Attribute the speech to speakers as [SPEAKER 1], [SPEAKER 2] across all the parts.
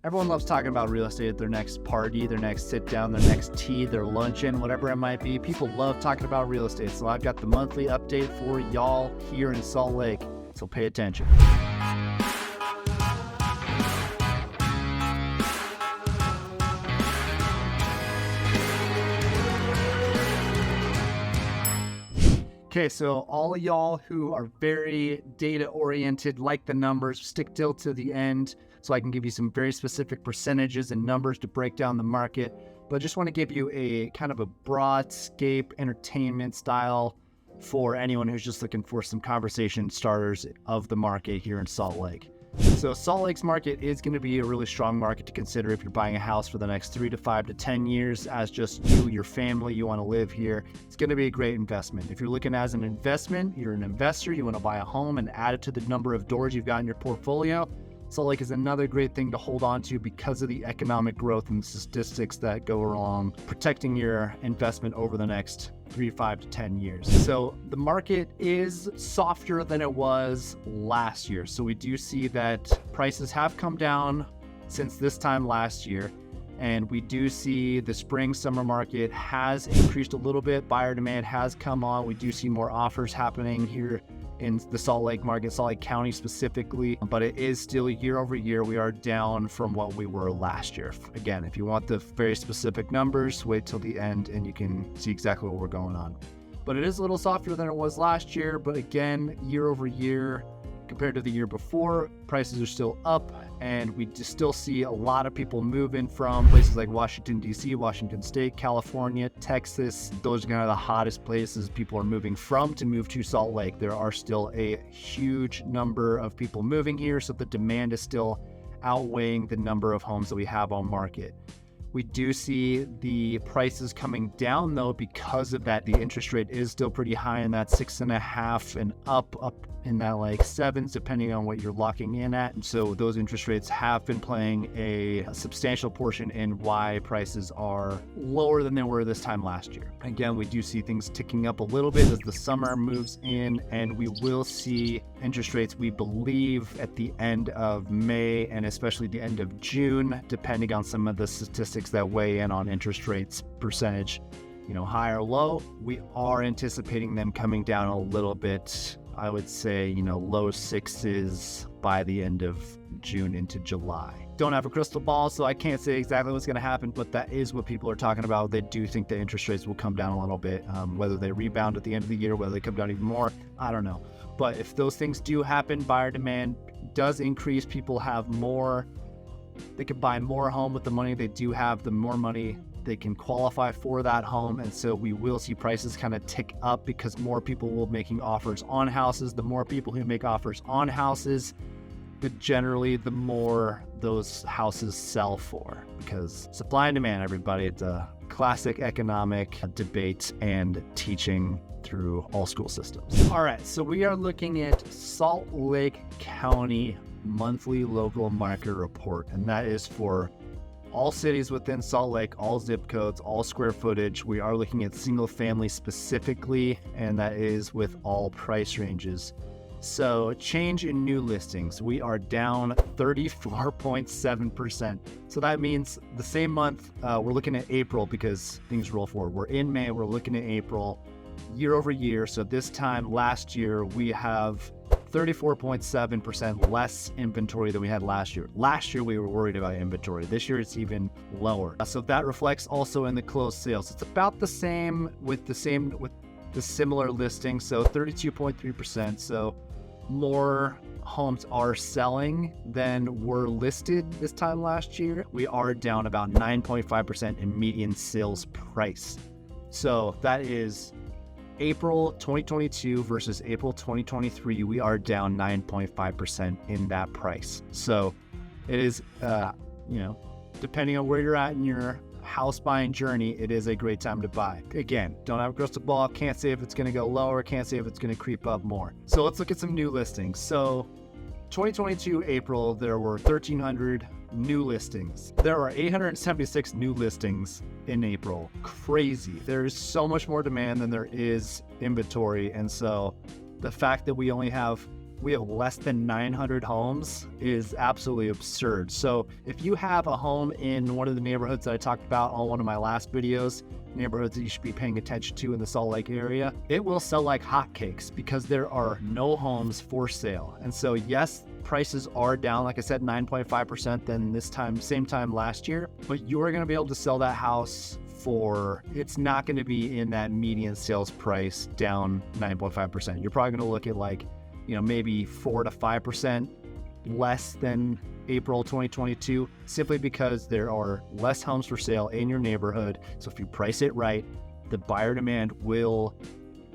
[SPEAKER 1] Everyone loves talking about real estate at their next party, their next sit down, their next tea, their luncheon, whatever it might be. People love talking about real estate. So I've got the monthly update for y'all here in Salt Lake. So pay attention. Okay, so all of y'all who are very data oriented, like the numbers, stick till to the end so I can give you some very specific percentages and numbers to break down the market. But I just want to give you a kind of a broadscape entertainment style for anyone who's just looking for some conversation starters of the market here in Salt Lake. So Salt Lake's market is going to be a really strong market to consider if you're buying a house for the next 3 to 5 to 10 years as just you, your family, you want to live here. It's going to be a great investment. If you're looking as an investment, you're an investor, you want to buy a home and add it to the number of doors you've got in your portfolio, Salt Lake is another great thing to hold on to because of the economic growth and statistics that go along protecting your investment over the next 3, 5 to 10 years. So the market is softer than it was last year. So we do see that prices have come down since this time last year. And we do see the spring summer market has increased a little bit. Buyer demand has come on. We do see more offers happening here in the Salt Lake market, Salt Lake County specifically, but it is still year over year. We are down from what we were last year. Again, if you want the very specific numbers, wait till the end and you can see exactly what we're going on. But it is a little softer than it was last year. But again, year over year, compared to the year before, prices are still up, and we just still see a lot of people moving from places like Washington, D.C., Washington State, California, Texas. Those are kind of the hottest places people are moving from to move to Salt Lake. There are still a huge number of people moving here, so the demand is still outweighing the number of homes that we have on market. We do see the prices coming down though because of that. The interest rate is still pretty high in that 6.5 and up in that like 7s, depending on what you're locking in at. And so those interest rates have been playing a substantial portion in why prices are lower than they were this time last year. Again, we do see things ticking up a little bit as the summer moves in, and we will see interest rates, we believe, at the end of May and especially the end of June, depending on some of the statistics that weigh in on interest rates percentage, high or low. We are anticipating them coming down a little bit. I would say, low 6s by the end of June into July. Don't have a crystal ball, so I can't say exactly what's going to happen, but that is what people are talking about. They do think the interest rates will come down a little bit. Whether they rebound at the end of the year, whether they come down even more, I don't know. But if those things do happen, buyer demand does increase. People have more. They can buy more home with the money they do have. The more money they can qualify for that home. And so we will see prices kind of tick up because more people will be making offers on houses. The more people who make offers on houses, but generally the more those houses sell for, because supply and demand, everybody, it's a classic economic debate and teaching through all school systems. All right, so we are looking at Salt Lake County monthly local market report, and that is for all cities within Salt Lake, all zip codes, all square footage. We are looking at single family specifically, and that is with all price ranges. So change in new listings, we are down 34.7%. So that means the same month, we're looking at April because things roll forward. We're in May, we're looking at April, year over year. So this time last year, we have 34.7% less inventory than we had last year. Last year, we were worried about inventory. This year, it's even lower. So that reflects also in the closed sales. It's about the same with the similar listings. So 32.3%. So more homes are selling than were listed this time last year. We are down about 9.5% in median sales price. So that is April 2022 versus April 2023, we are down 9.5% in that price. So it is, depending on where you're at in your house buying journey, it is a great time to buy. Again, don't have a crystal ball. Can't say if it's going to go lower. Can't say if it's going to creep up more. So let's look at some new listings. So 2022 April, there were 1,300 new listings. There are 876 new listings in April. Crazy. There's so much more demand than there is inventory. And so the fact that we only have we have less than 900 homes is absolutely absurd. So if you have a home in one of the neighborhoods that I talked about on one of my last videos, neighborhoods that you should be paying attention to in the Salt Lake area, it will sell like hotcakes because there are no homes for sale. And so yes, prices are down, like I said, 9.5% than this time, same time last year, but you're going to be able to sell that house for, it's not going to be in that median sales price down 9.5%. You're probably going to look at like, maybe 4 to 5% less than April 2022, simply because there are less homes for sale in your neighborhood. So if you price it right, the buyer demand will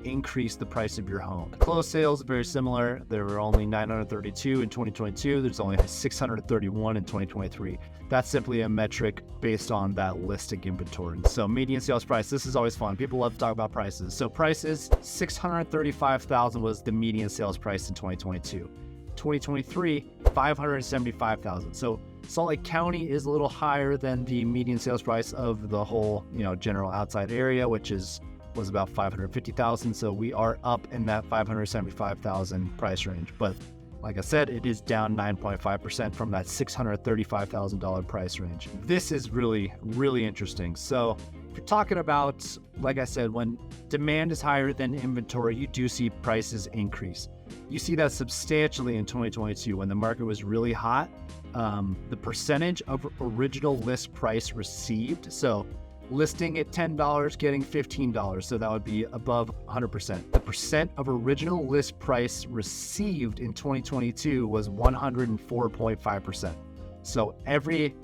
[SPEAKER 1] increase the price of your home. Closed sales, very similar. There were only 932 in 2022. There's only 631 in 2023. That's simply a metric based on that listing inventory. So median sales price, this is always fun. People love to talk about prices. So prices, $635,000 was the median sales price in 2022. 2023, $575,000. So Salt Lake County is a little higher than the median sales price of the whole, general outside area, which was about $550,000. So we are up in that $575,000 price range. But like I said, it is down 9.5% from that $635,000 price range. This is really, really interesting. So if you're talking about, like I said, when demand is higher than inventory, you do see prices increase. You see that substantially in 2022 when the market was really hot. The percentage of original list price received, so listing at $10, getting $15, so that would be above 100%. The percent of original list price received in 2022 was 104.5%. So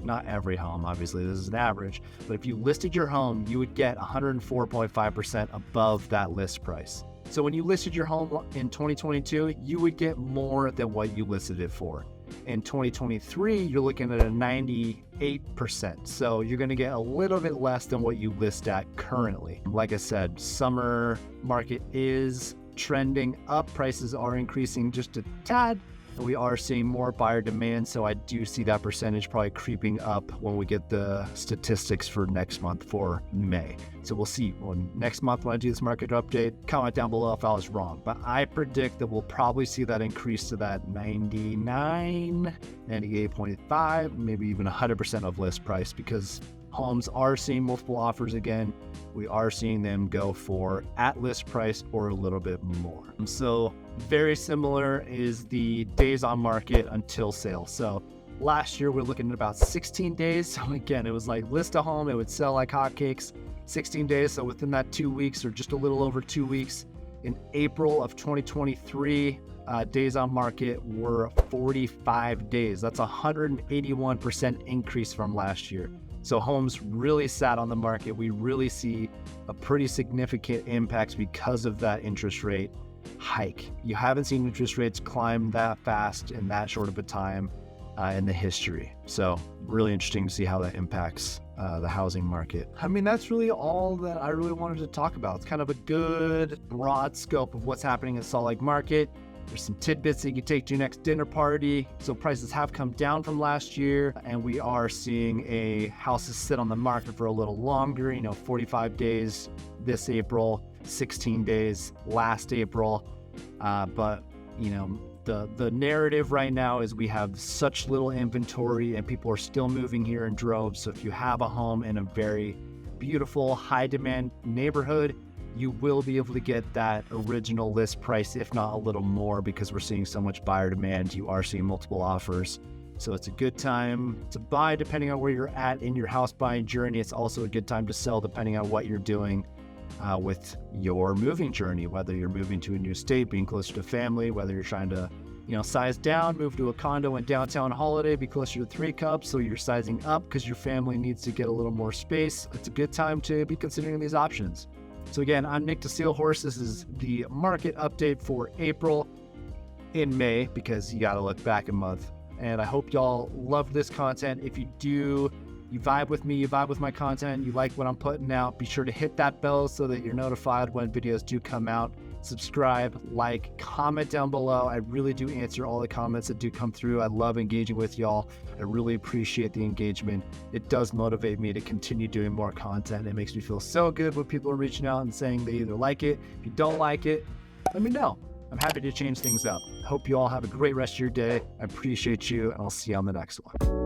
[SPEAKER 1] not every home, obviously, this is an average, but if you listed your home, you would get 104.5% above that list price. So when you listed your home in 2022, you would get more than what you listed it for. In 2023, you're looking at a 98%. So you're going to get a little bit less than what you list at currently. Like I said, summer market is trending up. Prices are increasing just a tad. We are seeing more buyer demand, so I do see that percentage probably creeping up when we get the statistics for next month for May. So we'll see next month when I do this market update. Comment down below if I was wrong, but I predict that we'll probably see that increase to that 99, 98.5, maybe even 100% of list price, because homes are seeing multiple offers again. We are seeing them go for at list price or a little bit more. So very similar is the days on market until sale. So last year we're looking at about 16 days. So again, it was like list a home, it would sell like hotcakes, 16 days. So within that 2 weeks or just a little over 2 weeks, in April of 2023, days on market were 45 days. That's 181% increase from last year. So homes really sat on the market. We really see a pretty significant impact because of that interest rate hike. You haven't seen interest rates climb that fast in that short of a time in the history. So really interesting to see how that impacts the housing market. I mean, that's really all that I really wanted to talk about. It's kind of a good broad scope of what's happening in the Salt Lake market. There's some tidbits that you can take to your next dinner party. So prices have come down from last year, and we are seeing houses sit on the market for a little longer, 45 days this April, 16 days last April. But the narrative right now is we have such little inventory and people are still moving here in droves. So if you have a home in a very beautiful, high demand neighborhood, you will be able to get that original list price, if not a little more, because we're seeing so much buyer demand. You are seeing multiple offers. So it's a good time to buy depending on where you're at in your house buying journey. It's also a good time to sell depending on what you're doing with your moving journey, whether you're moving to a new state, being closer to family, whether you're trying to size down, move to a condo in downtown Holiday, be closer to 3 Cups, so you're sizing up because your family needs to get a little more space. It's a good time to be considering these options. So again, I'm Nick DeSealhorse. This is the market update for April in May, because you got to look back a month. And I hope y'all love this content. If you do, you vibe with me, you vibe with my content, you like what I'm putting out, be sure to hit that bell so that you're notified when videos do come out. Subscribe, like, comment down below. I really do answer all the comments that do come through. I love engaging with y'all. I really appreciate the engagement. It does motivate me to continue doing more content. It makes me feel so good when people are reaching out and saying they either like it. If you don't like it, let me know. I'm happy to change things up. Hope you all have a great rest of your day. I appreciate you, and I'll see you on the next one.